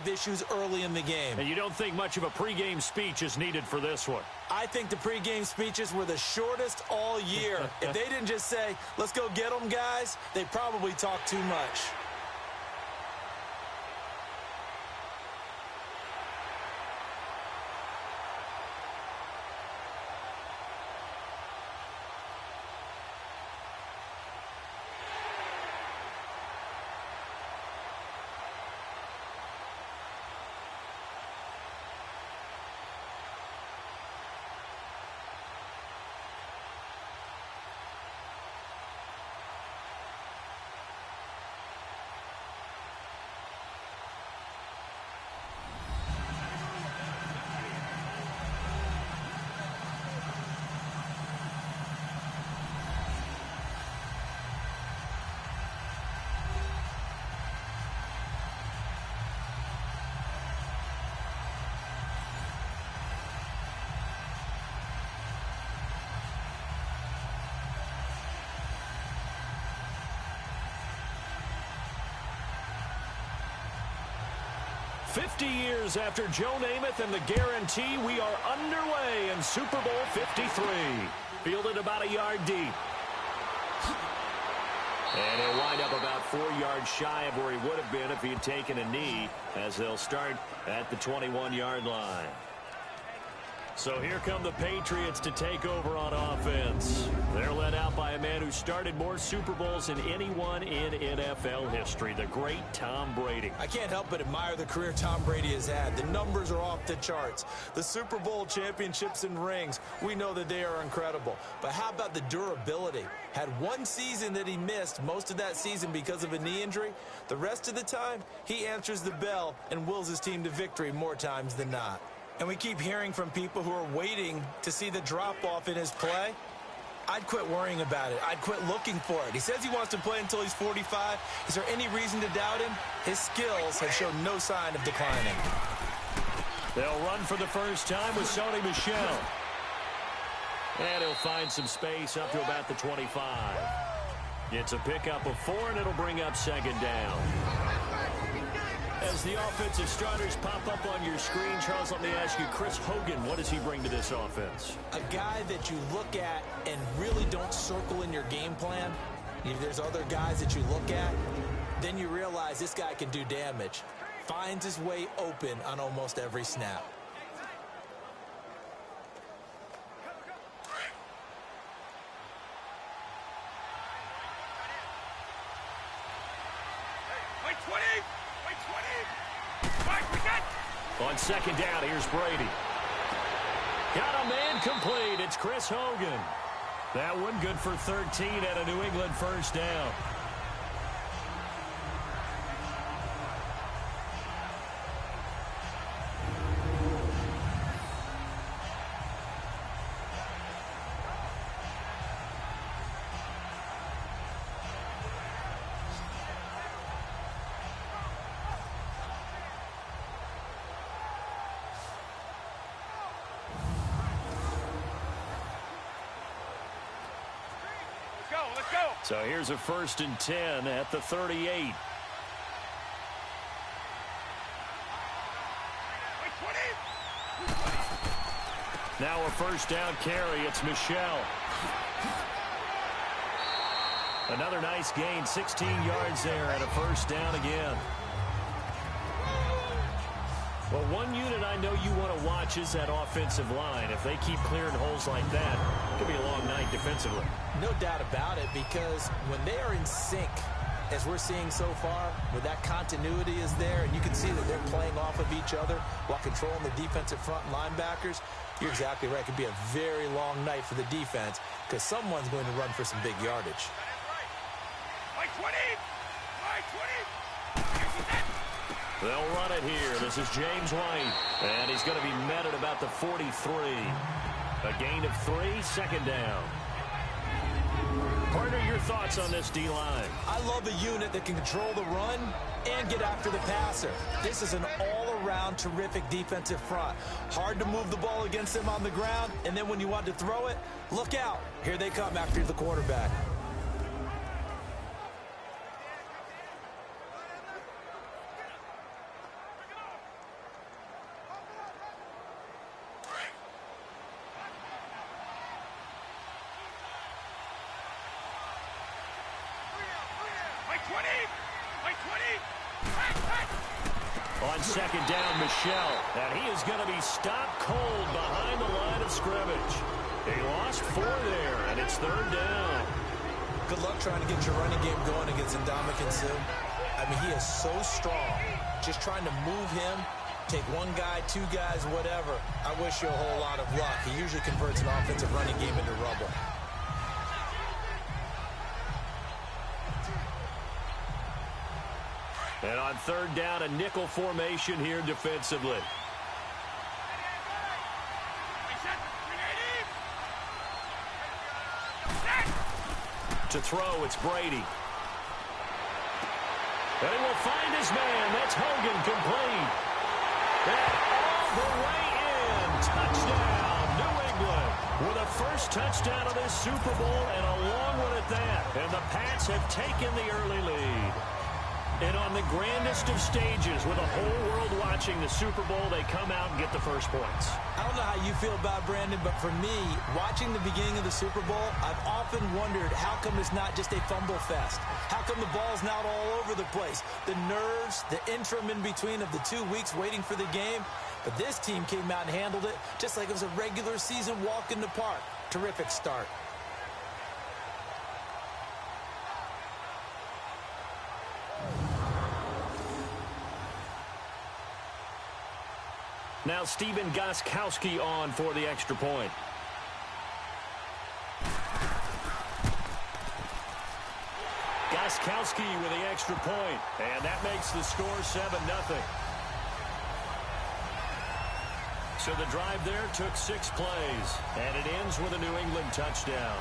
issues early in the game. And you don't think much of a pregame speech is needed for this one? I think the pregame speeches were the shortest all year. If they didn't just say, let's go get them, guys, they probably talked too much. "50 years after Joe Namath and the guarantee, we are underway in Super Bowl 53. Fielded about a yard deep. And he'll wind up about 4 yards shy of where he would have been if he had taken a knee, as they'll start at the 21-yard line. So here come the Patriots to take over on offense. They're led out by a man who started more Super Bowls than anyone in NFL history, the great Tom Brady. I can't help but admire the career Tom Brady has had. The numbers are off the charts. The Super Bowl championships and rings, we know that they are incredible. But how about the durability? Had one season that he missed, most of that season because of a knee injury. The rest of the time, he answers the bell and wills his team to victory more times than not. And we keep hearing from people who are waiting to see the drop-off in his play. I'd quit worrying about it. I'd quit looking for it. He says he wants to play until he's 45. Is there any reason to doubt him? His skills have shown no sign of declining. They'll run for the first time with Sony Michel. And he'll find some space up to about the 25. It's a pickup of 4, and it'll bring up second down. As the offensive starters pop up on your screen, Charles, let me ask you, Chris Hogan, what does he bring to this offense? A guy that you look at and really don't circle in your game plan. If there's other guys that you look at, then you realize this guy can do damage. Finds his way open on almost every snap. On second down, here's Brady. Got a man complete. It's Chris Hogan. That one good for 13 at a New England first down. So here's a 1st and 10 at the 38. Now a first down carry. It's Michel. Another nice gain, 16 yards there and a first down again. Well, one unit I know you want to watch is that offensive line. If they keep clearing holes like that, it could be a long night defensively. No doubt about it, because when they are in sync, as we're seeing so far, where that continuity is there, and you can see that they're playing off of each other while controlling the defensive front linebackers, you're exactly right. It could be a very long night for the defense because someone's going to run for some big yardage. They'll run it here. This is James White. And he's going to be met at about the 43. A gain of 3, second down. Partner, your thoughts on this D-line? I love a unit that can control the run and get after the passer. This is an all-around terrific defensive front. Hard to move the ball against them on the ground, and then when you want to throw it, look out. Here they come after the quarterback. On second down, Michel. And he is going to be stopped cold behind the line of scrimmage. He lost 4 there, and it's third down. Good luck trying to get your running game going against Ndamukong Suh. I mean, he is so strong. Just trying to move him, take one guy, 2 guys, whatever. I wish you a whole lot of luck. He usually converts an offensive running game into rubble. And on third down, a nickel formation here defensively. To throw, it's Brady. And he will find his man. That's Hogan, complete. And all the way in. Touchdown, New England. With a first touchdown of this Super Bowl and a long one at that. And the Pats have taken the early lead. And on the grandest of stages, with the whole world watching the Super Bowl, they come out and get the first points. I don't know how you feel about Brandon, but for me, watching the beginning of the Super Bowl, I've often wondered how come it's not just a fumble fest? How come the ball's not all over the place? The nerves, the interim in between of the 2 weeks waiting for the game. But this team came out and handled it just like it was a regular season walk in the park. Terrific start. Now Stephen Gostkowski on for the extra point. Gostkowski with the extra point, and that makes the score 7-0. So the drive there took 6 plays, and it ends with a New England touchdown.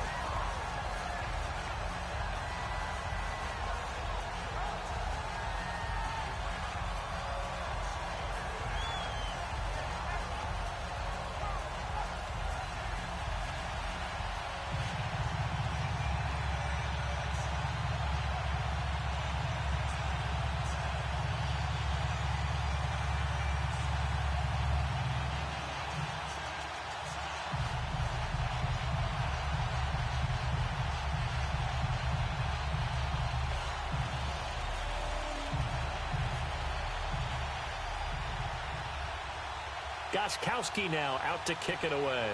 Gostkowski now out to kick it away.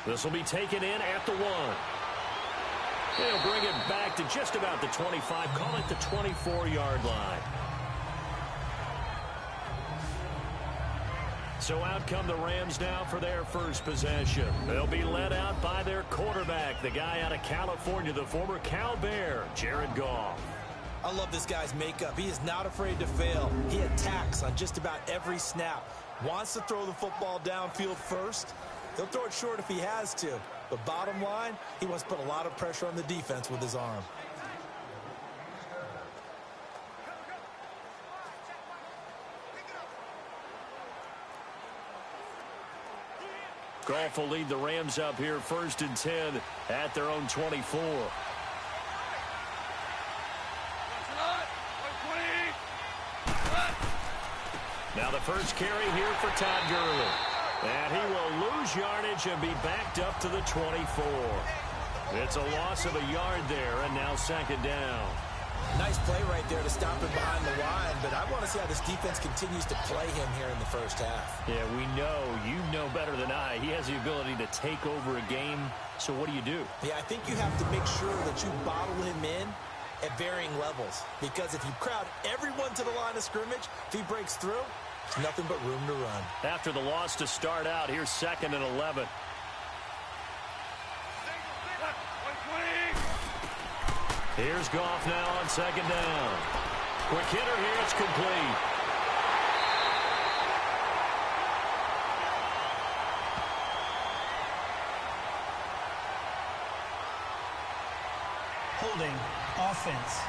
This will be taken in at the 1. They'll bring it back to just about the 25. Call it the 24-yard line. So out come the Rams now for their first possession. They'll be led out by their quarterback, the guy out of California, the former Cal Bear, Jared Goff. I love this guy's makeup. He is not afraid to fail. He attacks on just about every snap. Wants to throw the football downfield first. He'll throw it short if he has to. But bottom line, he wants to put a lot of pressure on the defense with his arm. Goff will lead the Rams up here 1st and 10 at their own 24. Now the first carry here for Todd Gurley. And he will lose yardage and be backed up to the 24. It's a loss of a yard there, and now 2nd down. Nice play right there to stop him behind the line, but I want to see how this defense continues to play him here in the first half. Yeah, we know. You know better than I. He has the ability to take over a game, so what do? Yeah, I think you have to make sure that you bottle him in at varying levels, because if you crowd everyone to the line of scrimmage, if he breaks through, there's nothing but room to run. After the loss to start out, here's 2nd and 11. Here's Goff now on 2nd down. Quick hitter here, it's complete. Holding offense.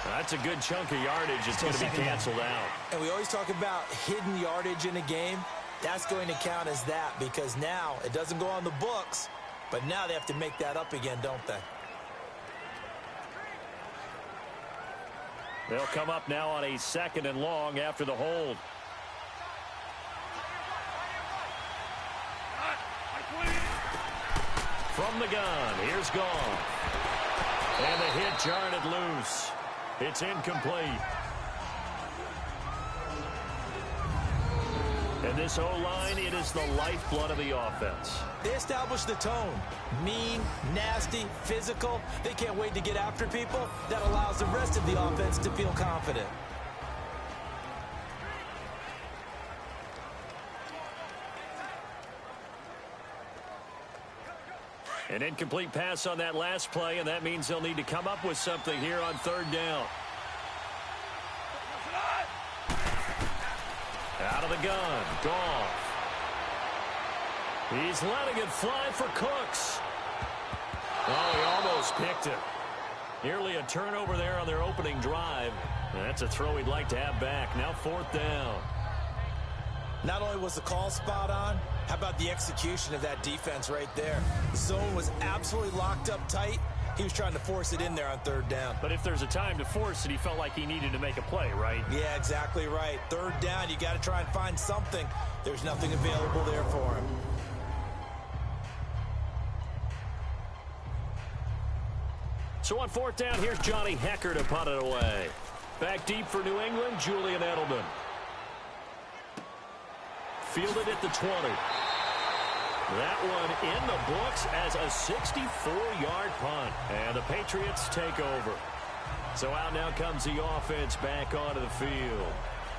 That's a good chunk of yardage. It's going to be canceled out. And we always talk about hidden yardage in a game. That's going to count as that, because now it doesn't go on the books, but now they have to make that up again, don't they? They'll come up now on a 2nd and long after the hold. From the gun, here's Goff. And the hit jarred it loose. It's incomplete. And this O-line, it is the lifeblood of the offense. They establish the tone. Mean, nasty, physical. They can't wait to get after people. That allows the rest of the offense to feel confident. An incomplete pass on that last play, and that means they'll need to come up with something here on third down. Out of the gun, Goff. He's letting it fly for Cooks. Oh, he almost picked it. Nearly a turnover there on their opening drive. That's a throw he'd like to have back. Now fourth down. Not only was the call spot on, how about the execution of that defense right there? The zone was absolutely locked up tight. He was trying to force it in there on third down. But if there's a time to force it, he felt like he needed to make a play, right? Yeah, exactly right. Third down, you got to try and find something. There's nothing available there for him. So on fourth down, here's Johnny Hecker to punt it away. Back deep for New England, Julian Edelman. Fielded at the 20. That one in the books as a 64-yard punt. And the Patriots take over. So out now comes the offense back onto the field.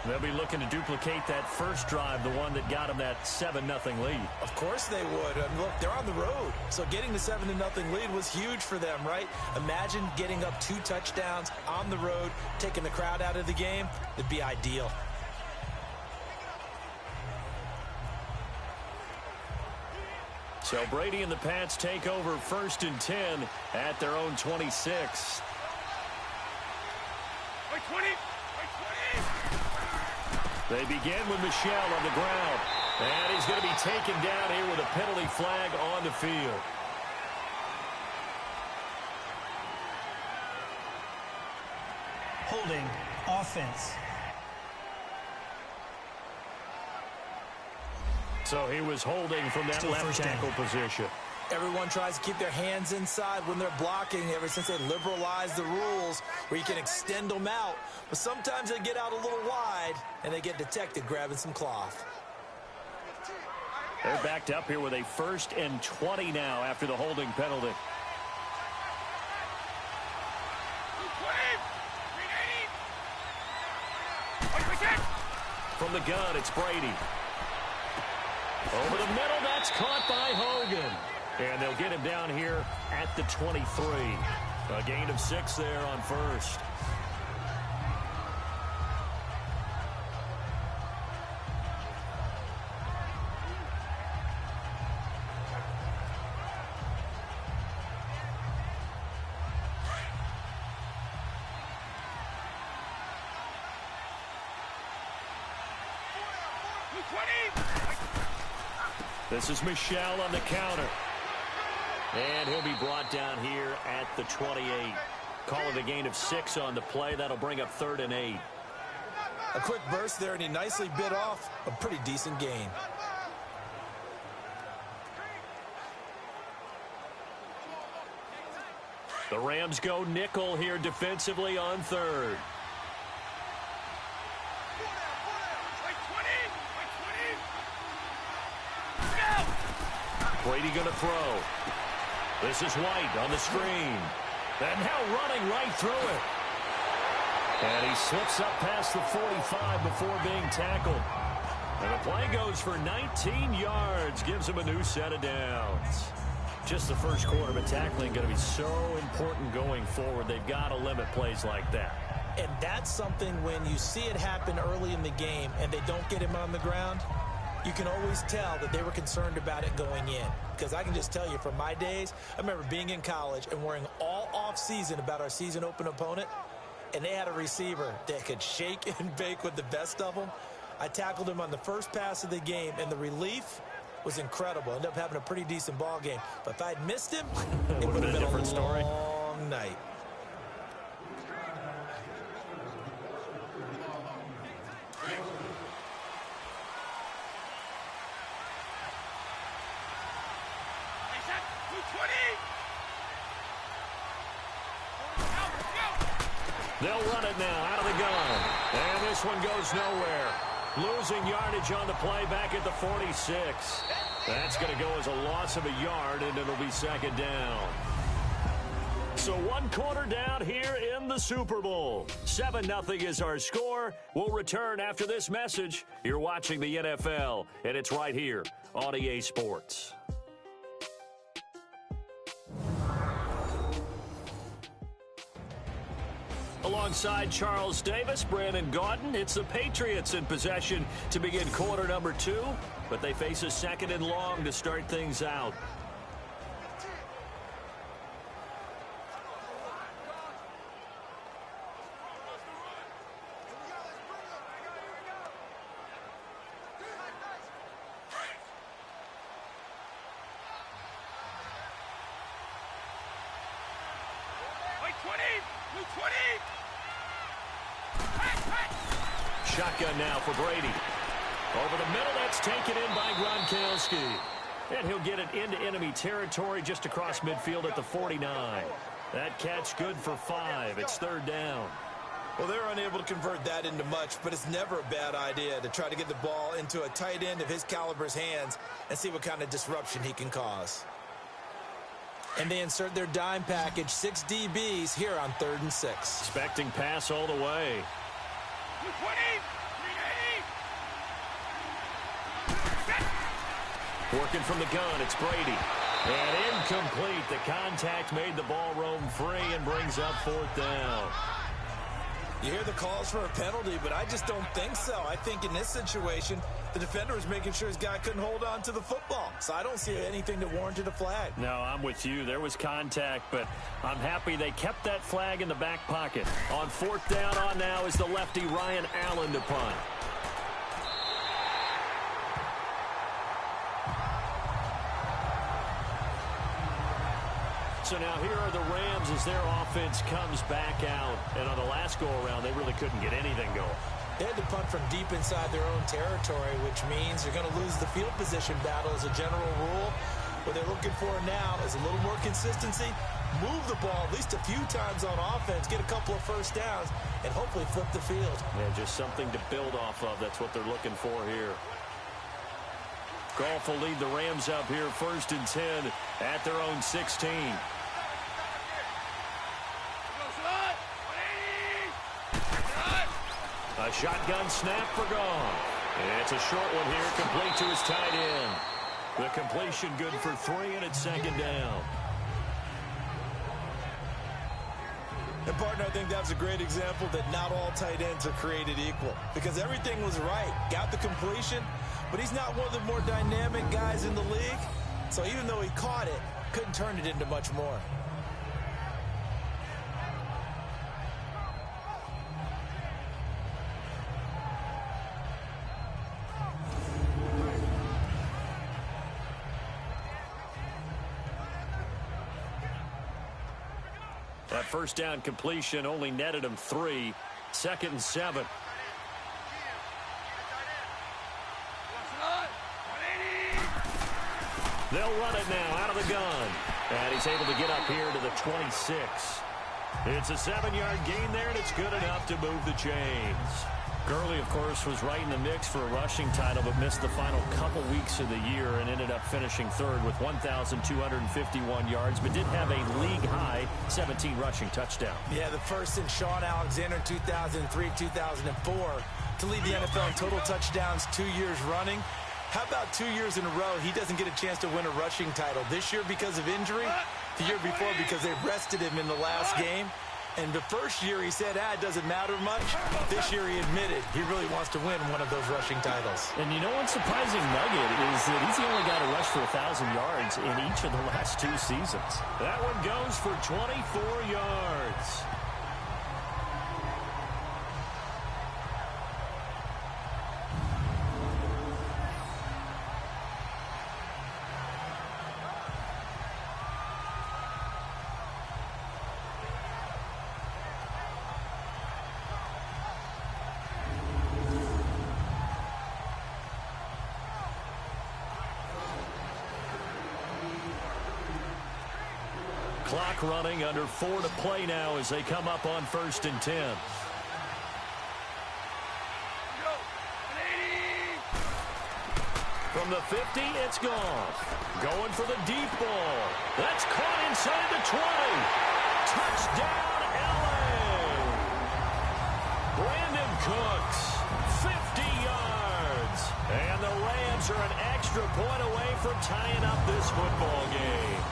They'll be looking to duplicate that first drive, the one that got them that 7-0 lead. Of course they would. Look, they're on the road. So getting the 7-0 lead was huge for them, right? Imagine getting up 2 touchdowns on the road, taking the crowd out of the game. It'd be ideal. So Brady and the Pats take over 1st and 10 at their own 26. They begin with Michel on the ground. And he's going to be taken down here with a penalty flag on the field. Holding offense. So he was holding from that Still left tackle position. Everyone tries to keep their hands inside when they're blocking ever since they liberalized the rules where you can extend them out. But sometimes they get out a little wide and they get detected grabbing some cloth. They're backed up here with a 1st and 20 now after the holding penalty. From the gun, it's Brady. Over the middle, that's caught by Hogan. And they'll get him down here at the 23. A gain of 6 there on first. This is Michel on the counter. And he'll be brought down here at the 28. Call it a gain of 6 on the play. That'll bring up 3rd and 8. A quick burst there, and he nicely bit off a pretty decent gain. The Rams go nickel here defensively on 3rd. Brady going to throw. This is White on the screen. And now running right through it. And he slips up past the 45 before being tackled. And the play goes for 19 yards. Gives him a new set of downs. Just the first quarter, but tackling going to be so important going forward. They've got to limit plays like that. And that's something when you see it happen early in the game and they don't get him on the ground, you can always tell that they were concerned about it going in. Because I can just tell you from my days, I remember being in college and worrying all off-season about our season open opponent, and they had a receiver that could shake and bake with the best of them. I tackled him on the first pass of the game, and the relief was incredible. Ended up having a pretty decent ball game. But if I'd missed him, it would have been a different story. Long night. They'll run it now out of the gun. And this one goes nowhere. Losing yardage on the play back at the 46. That's going to go as a loss of a yard, and it'll be second down. So 1 quarter down here in the Super Bowl. 7-0 is our score. We'll return after this message. You're watching the NFL, and it's right here on EA Sports. Alongside Charles Davis, Brandon Gaudin, it's the Patriots in possession to begin quarter number 2, but they face a second and long to start things out. Shotgun now for Brady. Over the middle, that's taken in by Gronkowski. And he'll get it into enemy territory just across midfield at the 49. That catch good for 5. It's third down. Well, they're unable to convert that into much, but it's never a bad idea to try to get the ball into a tight end of his caliber's hands and see what kind of disruption he can cause. And they insert their dime package, 6 DBs here on 3rd and 6. Expecting pass all the way. Working from the gun, it's Brady. And incomplete. The contact made the ball roam free and brings up 4th down. You hear the calls for a penalty, but I just don't think so. I think in this situation, the defender was making sure his guy couldn't hold on to the football. So I don't see anything that warranted a flag. No, I'm with you. There was contact, but I'm happy they kept that flag in the back pocket. On 4th down on now is the lefty Ryan Allen to punt. So now here are the Rams as their offense comes back out. And on the last go-around, they really couldn't get anything going. They had to punt from deep inside their own territory, which means they're going to lose the field position battle as a general rule. What they're looking for now is a little more consistency, move the ball at least a few times on offense, get a couple of first downs, and hopefully flip the field. Yeah, just something to build off of. That's what they're looking for here. Goff will lead the Rams up here 1st and 10 at their own 16. A shotgun snap for Goff. It's a short one here, complete to his tight end. The completion good for 3, and it's 2nd down. And, partner, I think that's a great example that not all tight ends are created equal. Because everything was right. Got the completion, but he's not one of the more dynamic guys in the league. So even though he caught it, couldn't turn it into much more. That first down completion only netted him 3. 2nd and 7. They'll run it now out of the gun. And he's able to get up here to the 26. It's a 7-yard gain there, and it's good enough to move the chains. Gurley, of course, was right in the mix for a rushing title, but missed the final couple weeks of the year and ended up finishing 3rd with 1,251 yards, but did have a league-high 17 rushing touchdowns. Yeah, the first in Sean Alexander in 2003-2004 to lead the NFL in total touchdowns 2 years running. How about 2 years in a row he doesn't get a chance to win a rushing title? This year because of injury, the year before because they rested him in the last game. And the first year he said, it doesn't matter much. This year he admitted he really wants to win one of those rushing titles. And you know one surprising nugget is that he's the only guy to rush for 1,000 yards in each of the last 2 seasons. That one goes for 24 yards. Clock running, under 4 to play now as they come up on 1st and 10. From the 50, it's gone. Going for the deep ball. That's caught inside the 20. Touchdown, L.A. Brandon Cooks, 50 yards. And the Rams are an extra point away from tying up this football game.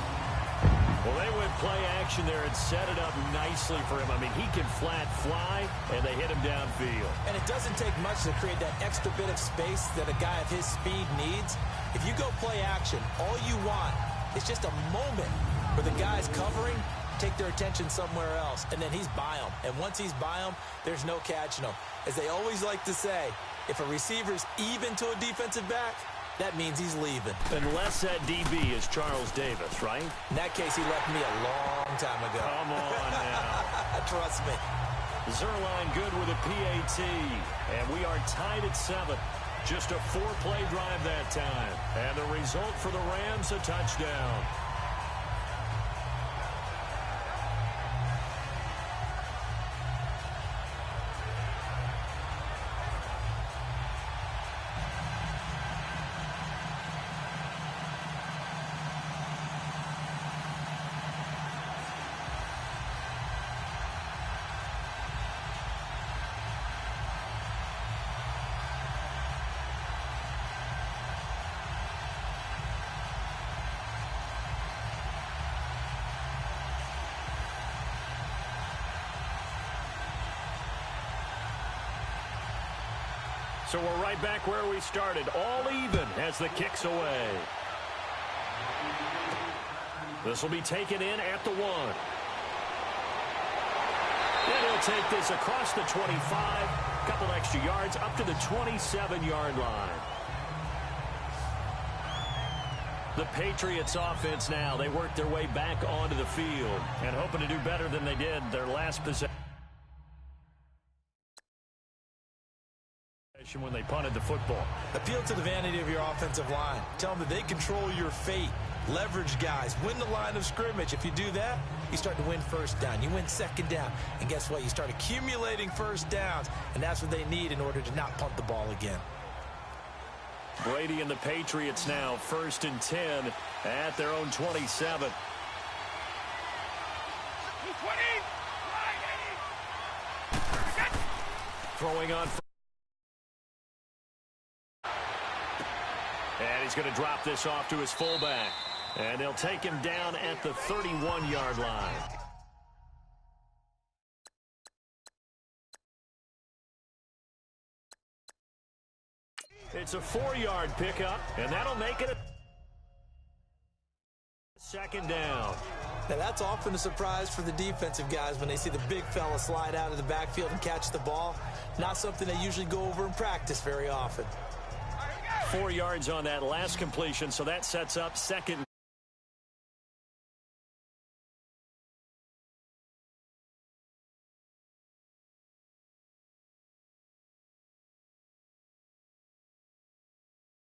Well, they went play action there and set it up nicely for him. I mean, he can flat fly, and they hit him downfield. And it doesn't take much to create that extra bit of space that a guy of his speed needs. If you go play action, all you want is just a moment where the guy's covering, take their attention somewhere else, and then he's by them. And once he's by them, there's no catching them. As they always like to say, if a receiver's even to a defensive back, that means he's leaving. Unless that DB is Charles Davis, right? In that case, he left me a long time ago. Come on now. Trust me. Zerline good with a PAT. And we are tied at 7. Just a 4-play drive that time. And the result for the Rams, a touchdown. So we're right back where we started, all even as the kick's away. This will be taken in at the 1. And he'll take this across the 25, couple extra yards up to the 27-yard line. The Patriots offense now, they work their way back onto the field and hoping to do better than they did their last possession when they punted the football. Appeal to the vanity of your offensive line. Tell them that they control your fate. Leverage guys. Win the line of scrimmage. If you do that, you start to win first down. You win second down. And guess what? You start accumulating first downs. And that's what they need in order to not punt the ball again. Brady and the Patriots now 1st and 10 at their own 27. Throwing on. And he's going to drop this off to his fullback. And they'll take him down at the 31-yard line. It's a 4-yard pickup, and that'll make it a second down. Now, that's often a surprise for the defensive guys when they see the big fella slide out of the backfield and catch the ball. Not something they usually go over in practice very often. 4 yards on that last completion, so that sets up second.